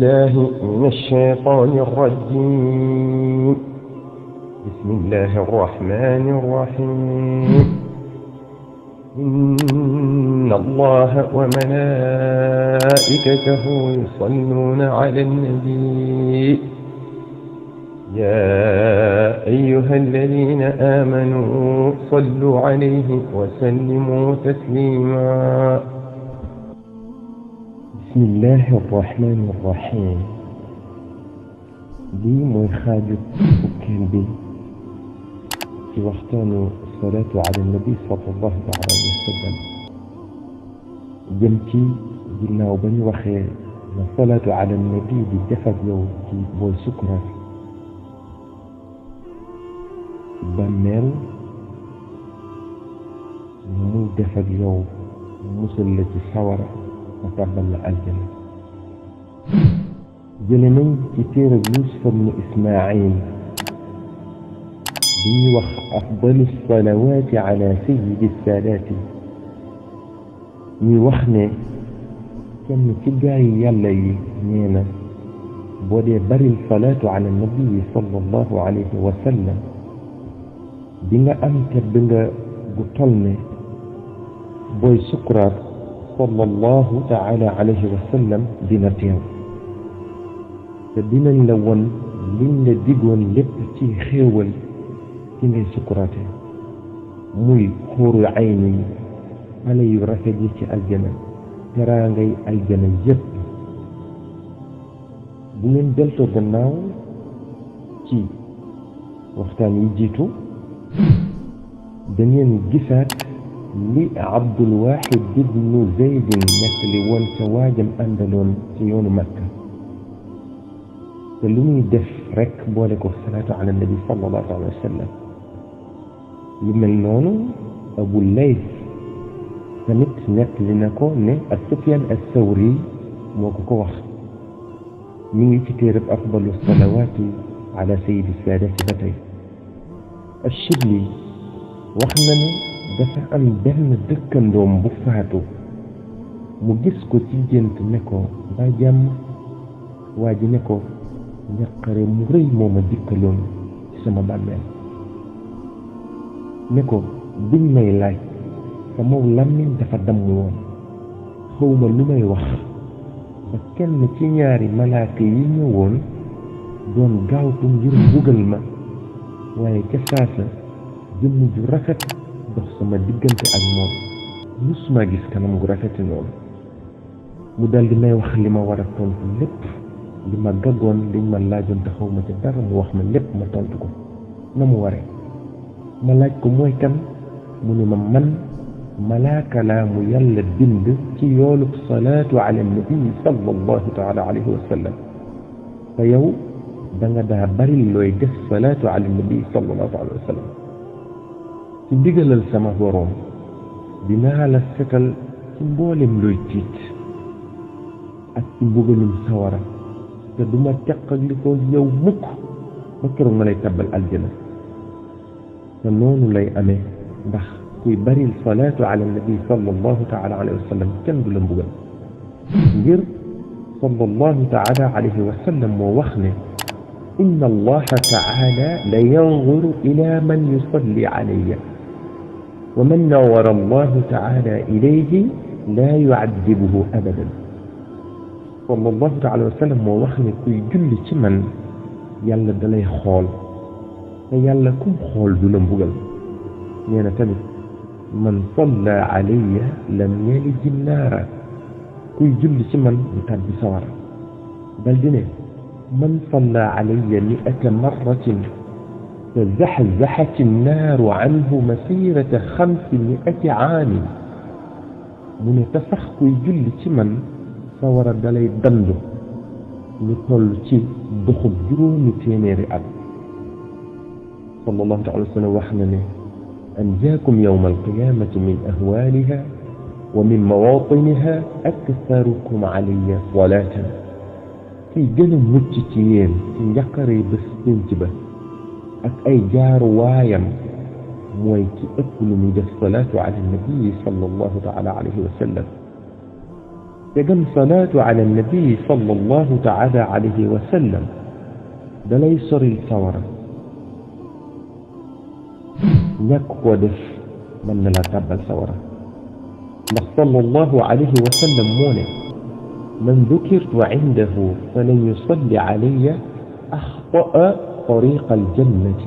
بالله من الشيطان الرجيم. بسم الله الرحمن الرحيم. إن الله وملائكته يصلون على النبي يا أيها الذين آمنوا صلوا عليه وسلموا تسليما. بسم الله الرحمن الرحيم. لي موي خاجو فكين بي في وقتانو الصلاة على النبي صلى الله عليه وسلم جمتي جلنا وبني وخير الصلاة على النبي بالدفق يو بوي سكرة بمل مو دفق يو مسلة الصورة وقبل الجنة. جلني كتير يوسف بن إسماعيل بيوخ أفضل الصلوات على سيد السادات يوخني كم تجاي يلي نينا بودي بري الصلاة على النبي صلى الله عليه وسلم بنا أمك بنا قطلني بوي سكرات صلى الله تعالى عليه وسلم دينتين فدينا لون لين ديغون لبتي خيول كي سكراتي موي خور عيني على يرافدي في الجنة تراغي الجنة يب بولين دلتو غناو تي وقتان يجيتو دنيان جسات لي عبد الواحد بن زيد مثل وان تواجم أندلون سيون مكة فلوني دف رك بولك الصلاة على النبي صلى الله عليه وسلم لمن نونو أبو الليث تمت نتلنكو نه السفيان الثوري موكو وقت من يتكرب أفضل الصلوات على سيد السادات بتي الشبلي وخنني dafa am benn dëkkandoom bu faatu mu gis ko ci gént ne ko ba jàmm waa ji ne ko njaqare mu rëy moo ma dikkaloon ci sama bàmmeel ne ko biñ may laaj sama làmmiñ dafa damm woon xawma lu may wax ba kenn ci ñaari malaaka yi ñëwoon doon gaawtu ngir mbugal ma waaye ca saasa jëmm ju rafet dox sama diggante ak moom musuma gis kanam gu rafeti noonu mu daldi may wax li ma war a tontu lépp li ma gaggoon liñ ma laajoon te xaw ma ci dara mu wax ma lépp ma tontu ko na mu waree ma laaj ko mooy kan mu ne ma man malaaka laa mu yàlla bind ci yoolub salaatu ala nabi sallallahu taala alayhi wa sallam te yow da nga daa bari looy def salaatu ala nabi sallallahu alayhi wa sallam ci digalal sama borom dinaa la setal ci mboolem looy tiit ak ci mbugalum sawara te duma teqalikoo yow mukk ba keroog ma lay tabbal aljana te noonu lay amee ndax kuy baril salaatu ala nabi sallallahu taala alayhi wa sallam kenn du la mbugal ngir sallallahu taala alayhi wa sallam moo wax ne inna allaha taala la yanzuru ila man yusalli alayya ومن نور الله تعالى إليه لا يعذبه أبدا صلى الله تعالى وسلم ووخني كي جل من يالا دالاي خول يالا كم خول دولم بوغل نينا تامت من صلى علي لم يلج النار كي جل من يتابي سوار بل ديني من صلى علي 100 مرة فزحزحت النار عنه مسيرة 500 عام من تفخ يجل من صور دلي دندو لطول تي دخل جروم تيميري أب صلى الله عليه وسلم وحنني أنجاكم يوم القيامة من أهوالها ومن مواطنها أكثركم علي صلاة في جنم مجتين في يقري بستنجبه ak ay jaaru waayam mooy ci ëpp lu muy def salaatu ala nabi sallallahu taala alayhi wa sallam تجم صلاة على النبي صلى الله تعالى عليه وسلم دلي سوري الثورة نكو دف من لا تبال ثورة صلى الله عليه وسلم موني من ذكرت عنده فلن يصلي علي أخطأ طريق الجنة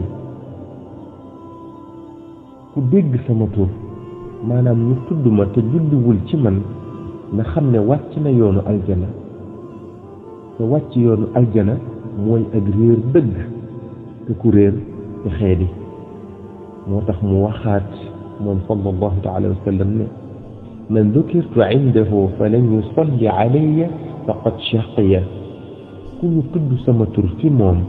كدق سمطور ما نام يفتد ما تجل والجمن نخمن واتنا يونو الجنة وات يونو الجنة موي أجرير دق تكورير تخيدي موتخ موخات من صلى الله تعالى وسلم من ذكرت عنده فلن يصلي علي فقد شقي كل قد سمتر في موم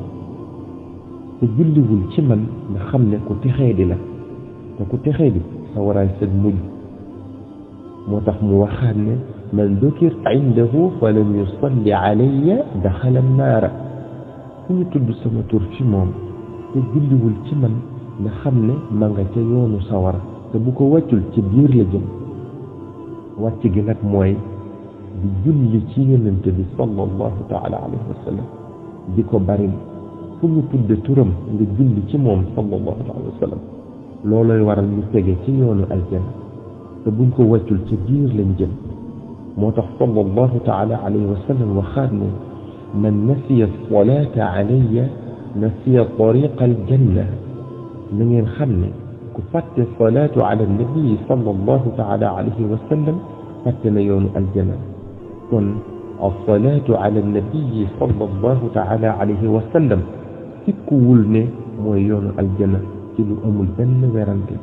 تجلي والجمن نخمن كو تخيدي لا تكو تخيدي سوراي سد مج موتخ موخات من ذكرت عنده فلم يصلي علي دخل النار كل قد سمتر في موم تجلي والجمن نخمن مانغا تا يونو سوارا تبوكو واتول تي بير لا جëm wàcc gi nag mooy di julli ci yonente bi sallallahu taala alayhi wa sallam di ko bari fu ñu tudde turam nga julli ci moom sallallahu alayhi wa sallam looloy waral ñu tege ci yoonu aljana te buñ ko wàccul ci biir lañ jëm moo tax sallallahu taala alayhi wa sallam waxaat ne man nasiya salata alayya nasiya tariqa aljanna na ngeen xam ne ku fàtte salaatu ala nabi sallallahu taala alayhi wa sallam fàtte na yoonu aljana kon الصلاة على النبي صلى الله تعالى عليه وسلم تكول ne mooy yoonu aljana ci lu amul benn werante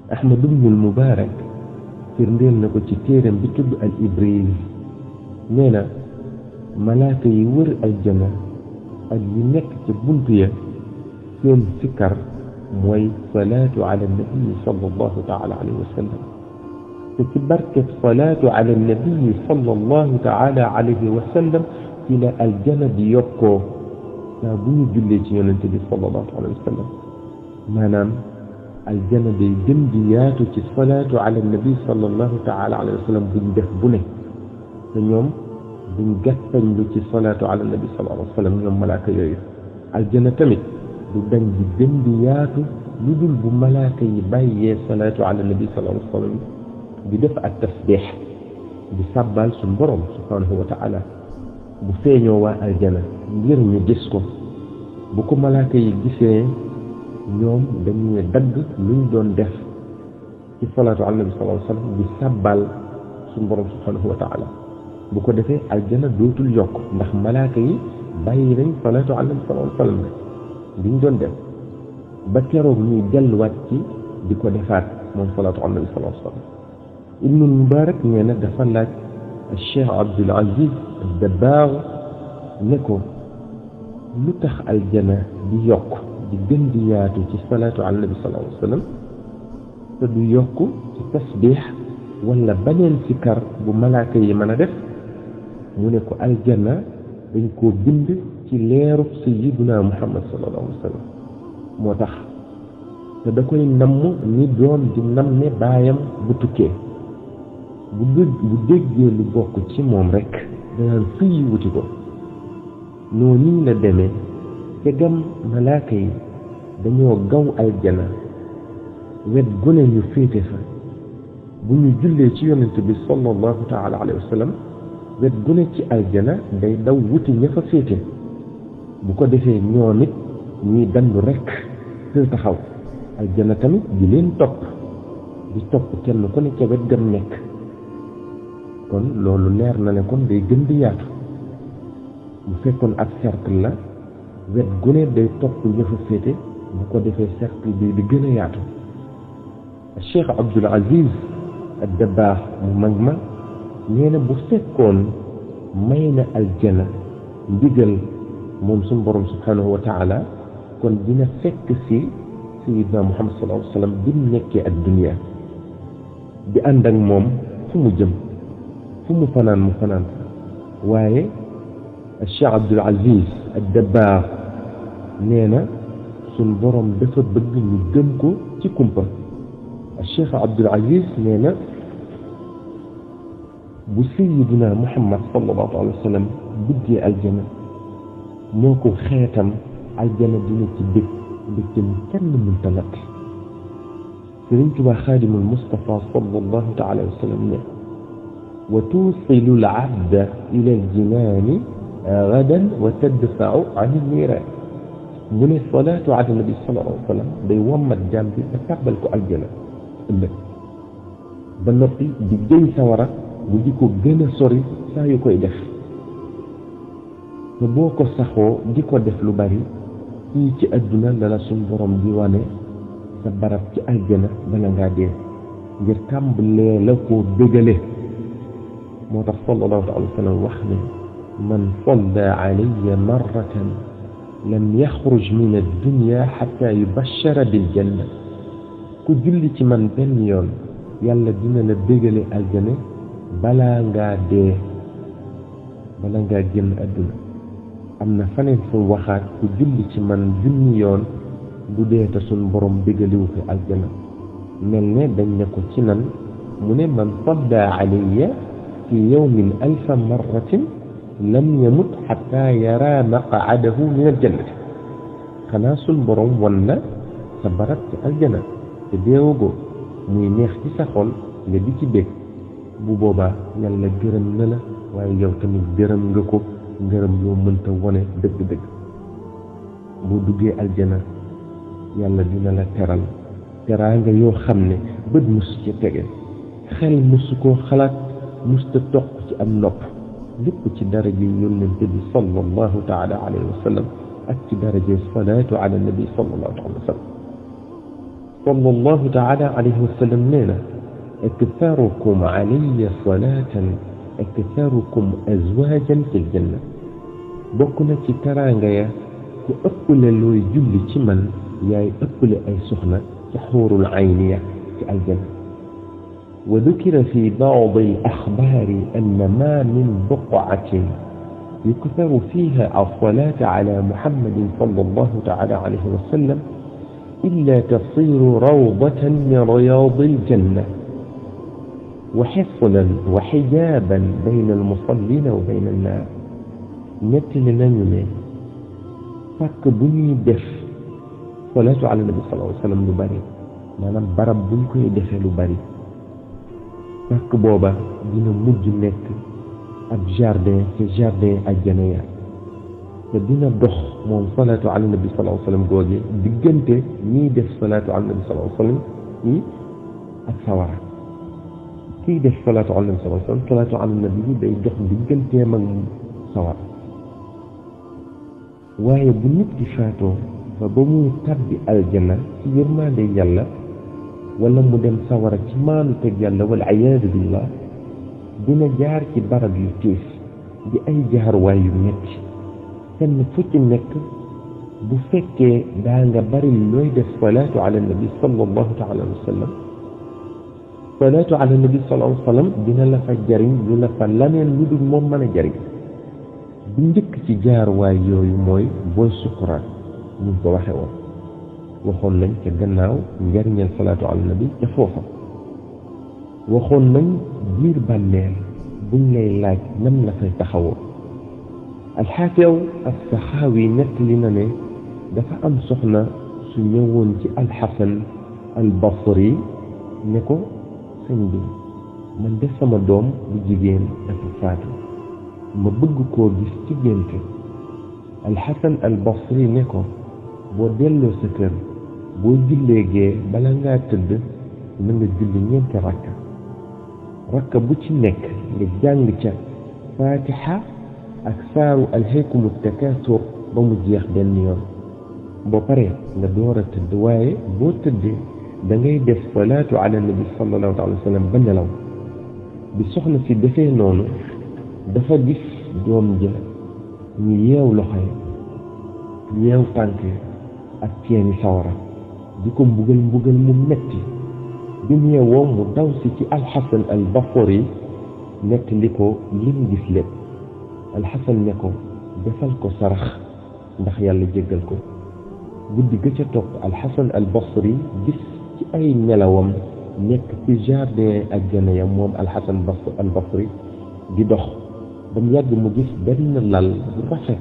Ahmad ibn al-Mubarak firndeel na ko ci téeram bi tudd al Ibriz nee na malaaka yi wër aljana ak yi nekk ci buntu ya seen sikkar mooy salaatu ala nabi sallallahu taala alayhi wa sallam te ci barket salaatu ala nabi sallallahu taala alayhi wa sallam ci la aljana di yokkoo saa bu ñu jullee ci yonente bi sallallahu alayhi wa sallam maanaam aljana day gën di yaatu ci salaatu ala nabi sallallahu taala alayhi wa sallam buñ def bu ne te ñoom buñ gàttañlu ci salaatu ala nabi sallallahu alayhi wa sallam ñoom malaaka yooyu aljana tamit du dañ di gën di yaatu lu dul bu malaaka yi bàyyee salaatu ala nabi sallallahu alayhi wa sallam di def ak tasbix di sàbbal suñ borom subhanahu wa taala bu feeñoo waa aljana ngir ñu gis ko bu ko malaaka yi gisee ñoom dañuy dagg luñ doon def ci salaatu ala nabi sallallahu alayhi wa sallam di sàbbal suñ borom subhanahu wa taala bu ko defee aljana dootul yokk ndax malaaka yi bàyyi nañ salaatu ala nabi sallallahu alayhi wa sallam liñ doon def ba keroog ñuy delluwaat ci di ko defaat moom salaatu ala nabi sallallahu alayhi wa sallam ibnu mubarak nee na dafa laaj cheikh abdul aziz ad-dabbagh ne ko lu tax aljana di yokk di gën di yaatu ci salaatu ala nabi sallallahu alayhi wa sallam te du yokk ci tasbix wala beneen sikar bu malaaka yi mën a def mu ne ko aljana dañ koo bind ci leeru sayyiduna muhammad sallallahu alayhi wa sallam moo tax te da koy namm ni doom di namme baayam bu tukkee bu déggee lu bokk ci moom rek danaan fii wuti ko noonu la demee te gam malaaka yi dañoo gaw aljana wet gune ñu féete fa bu ñu jullee ci yonent bi sallallahu taala alayhi wa sallam wet gune ci aljana day daw wuti ña fa féete bu ko defee ñoom it ñuy dandu rek te taxaw aljana tamit di leen topp di topp kenn ku ne ca wet gam nekk kon loolu leer na ne kon day gën di yaatu bu fekkoon ak cercle la wet gune day topp ña fa féete bu ko defee cercle bi di gën a yaatu Cheikh Abdul Aziz ad-Dabbagh mu mag ma nee na bu fekkoon may na aljana ndigal moom suñu borom subhanahu wa taala kon dina fekk si sayyidina Muhammad sallallahu alayhi wa sallam bi mu nekkee ak dunia di ànd ak moom fu mu jëm fu mu fanaan mu fanaan waaye Cheikh Abdul Aziz ad-Dabbagh nee na suñ borom dafa bëgg ñu gëm ko ci kumpa Cheikh Abdul Aziz nee na bu sayyidina Muhammad sallallahu alayhi wa sallam duggee aljana moo ko xeetam aljana dina ci mbégte mu kenn mënta natt. Sëriñ Tuubaa xaadimul Mustafa sallallahu taala wa sallam ne wa tuusilu al abda ila al jinaani gadan wa tadfau an al niiraan. mu ne salaatu ala nabi sallallahu alayhi wa sallam day wommat jàmm bi ba tàbbal ko aljana ëllëg ba noppi di jëñ sawara bu di ko gën a sori saa yu koy def te boo ko saxoo di ko def lu bari fii ci adduna la la suñ borom di wane sa barab ci aljana bala ngaa dee ngir tàmbalee la koo dëgale. moo tax sallallahu alayhi wa sallam wax ne man salla alayya marratan lam yaxruj min addunya xatta yubashara bil janna. ku julli ci man benn yoon yàlla dina la dëgale aljana balaa ngaa dee bala ngaa génn adduna. am na faneen fu waxaat ku julli ci man junni yoon du dee te suñ borom dëgaliwu ko aljana. mel ne dañ ne ko ci nan mu ne man salla alayya fi yawmin alfa marratin lam yamut xatta yara maqaadahu min aljannati. xanaa suñ borom wan na sa barab ci aljana te deewagoo muy neex ci sa xol nga di ci bég bu boobaa yàlla gërëm na la waaye yow tamit gërëm nga ko ngërëm yoo mënta wone dëgg-dëgg. boo duggee aljana yàlla dina la teral teraanga yoo xam ne bët musu ci tege xel musu koo xalaat musta toq ci am nopp lépp ci daraje yónnente bi sallallahu taala alayhi wa sallam ak ci daraje salaatu ala nabi sallallahu alayhi wa sallam. sallallahu taala alayhi wa sallam nee na aktharukum alayya salatan aktharukum azwajan fil janna. bokk na ci teraanga ya ku ëpple looy julli ci man yaay ëpple ay soxna ci xuurul ayniya ci aljanna. wa dukira fi baadi al axbaari anna ma min buqatin yuktaru fiha alsalaatu ala muhammadin sallallahu taala alayhi wa sallam illa tasiru rawdatan min riyaadi aljanna wa xisnan wa xijaaban bayna almusallina wa bayna annaar. nettali nañu ne pàkk bu ñuy def salaatu ala nabi sallallahu alayhi wa sallam lu bari maanaam barab buñ koy defee lu bari pàkk booba dina mujj nekk ab jardin ci jardin ajjana ya te dina dox moom salaatu ala nabi sallallahu alayhi wa sallam googe diggante ñiy def salaatu ala nabi sallallahu alayhi wa sallam yi ak sawara. kiy def salaatu ala nabi sallallahu alayhi wa sallam salaatu ala nabi bi day dox digganteem ak sawara. waaye bu nit ki faatoo ba muy tabbi aljana ci yërmande yàlla wala mu dem sawara ci maanu teg yàlla wal iyaadu billah dina jaar ci barab yu tiis di ay jaarwaay yu metti. kenn fu ci nekk bu fekkee daa nga bari looy def salaatu ala nabi sallallahu taala wa sallam salaatu ala nabi sallallahu alayhi wa sallam dina la fa jariñ lu la fa laneen lu dul moom mën a jariñ. bu njëkk ci jaarwaay yooyu mooy booy sukuraat ñu ko waxe woon waxoon nañ ca gannaaw njariñal salaatu ala nabi ca foofa. waxoon nañ biir bàmmeel buñ lay laaj nam la fay taxawoo. alxaafiw as-saxaawi nettali na ne dafa am soxna su ñëwoon ci alxasan albasri ne ko sëñ bi man de sama doom bu jigéen dafa faatu ma bëgg koo gis ci gént. alxasan albasri ne ko boo delloo sa kër boo jullee gee bala ngaa tëdd na nga julli ñeenti rakka bu ci nekk nga jàng ca fatiha ak saaru alhaykumu takaasur ba mu jeex benn yoon. boo paree nga door a tëdd waaye boo tëddee da ngay def salaatu ala nabi sallallahu alayhi wa sallam ba nelaw. bi soxna si defee noonu dafa gis doom ja ñu yeew loxo yi yeew tànk ak ceeni sawara di ko mbugal mu metti. bi mu yeewoo mu daw si ci alxasan al basri nekk li ko lim gis lépp. alxasan ne ko defal ko sarax ndax yàlla jéggal ko. guddi ga ca topp alxasan al basri gis ci ay nelawam nekk ci jardin ajjana ya moom alxasan al basri di dox ba mu yàgg mu gis benn lal bu rafet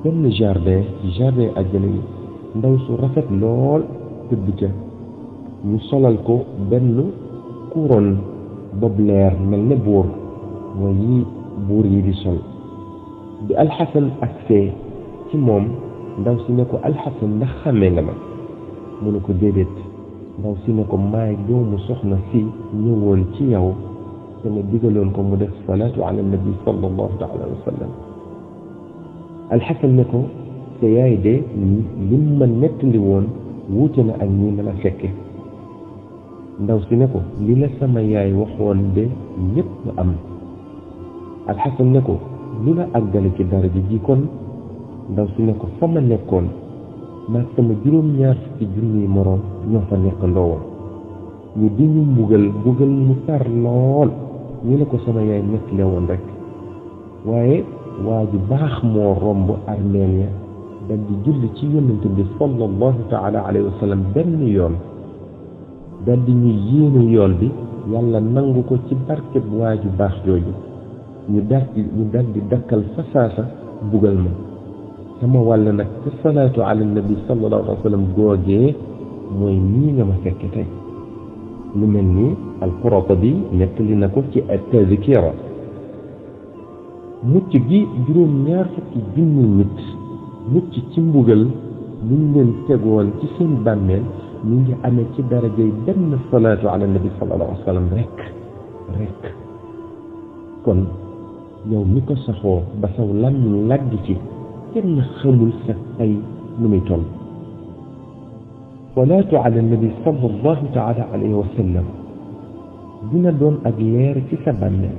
benn jardin ci jardin àjjana yi ndaw su rafet lool tëdd ca ñu solal ko benn couronne bob leer mel ne buur mooy yi buur yi di sol bi alxasan agsee ci moom ndaw si ne ko alxasan ndax xàmmee nga ma mu ne ko déedéet ndaw si ne ko maay doomu soxna si ñëwoon ci yow te nga digaloon ko mu def salaatu ala nabi sallallahu taala wa sallam alxasan ne ko te yaay de lim ma nettali woon wuute na ak ñi ma la fekke ndaw si ne ko li la sama yaay waxoon de ñépp am alxasan ne ko lu la àggale ci daraja ji kon ndaw si ne ko fa ma nekkoon maag sama juróom-ñaar fukki junniy moroom ñoo fa nekk ndoowoon ñu di ñu mbugal mu tar lool ñu ne ko sama yaay nettali woon rek waaye waa ju baax moo romb armeel ya dal di julli ci yonent bi sallallahu taala alayhi wa sallam benn yoon dal di ñu yéene yool bi yàlla nangu ko ci barkeb waa ju baax jooju ñu dal di dakkal fa saasa bugal ma sama wàll nag ci salaatu ala nabi sallallahu alayhi wa sallam googee mooy nii nga ma fekke tey lu mel ni al-Qurtubi nettali na ko ci at-Tazkira mucc gi juróom-ñaar fukki junni nit mucc ci mbugal ñu leen tegoon ci seen bàmmeel ñu ngi amee ci darajay benn salaatu ala nabi sallallahu alayhi wa sallam rek kon yow mi ko saxoo ba saw lam lagg ci kenn xamul sa ay nu muy toll salaatu ala nabi sallallahu taala alayhi wa sallam dina doon ak leer ci sa bàmmeel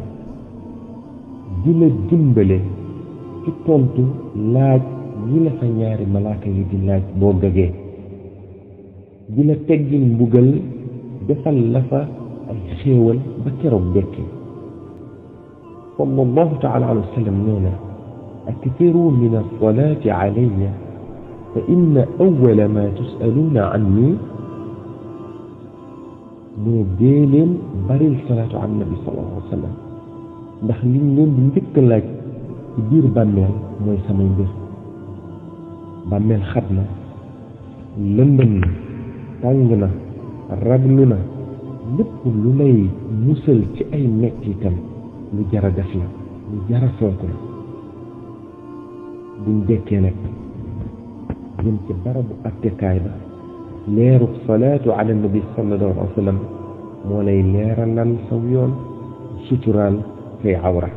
di la dimbale ci tontu laaj yi la fa ñaari malaaka yi di laaj boo gagee di la teggil mbugal defal la fa ay xéewal ba keroog dekki sallallahu taala alayhi wa sallam nee na aktiru min alsalati alayya fa inna awwala ma tusaluuna anni mu ne dee leen baril salaatu ala nabi sallallahu alayhi wa sallam ndax liñ leen di njëkk laaj ci biir bàmmeel mooy samay mbir bàmmeel xat na lëndëm na tàng na raglu na lépp lu lay musal ci ay mettitam lu jara def la lu jara fonk la buñ dekkee nag jëm ci barabu attekaay ba leeru salaatu ala nabi sallallahu alayhi wa sallam moo lay leeralal saw yoon suturaal say awra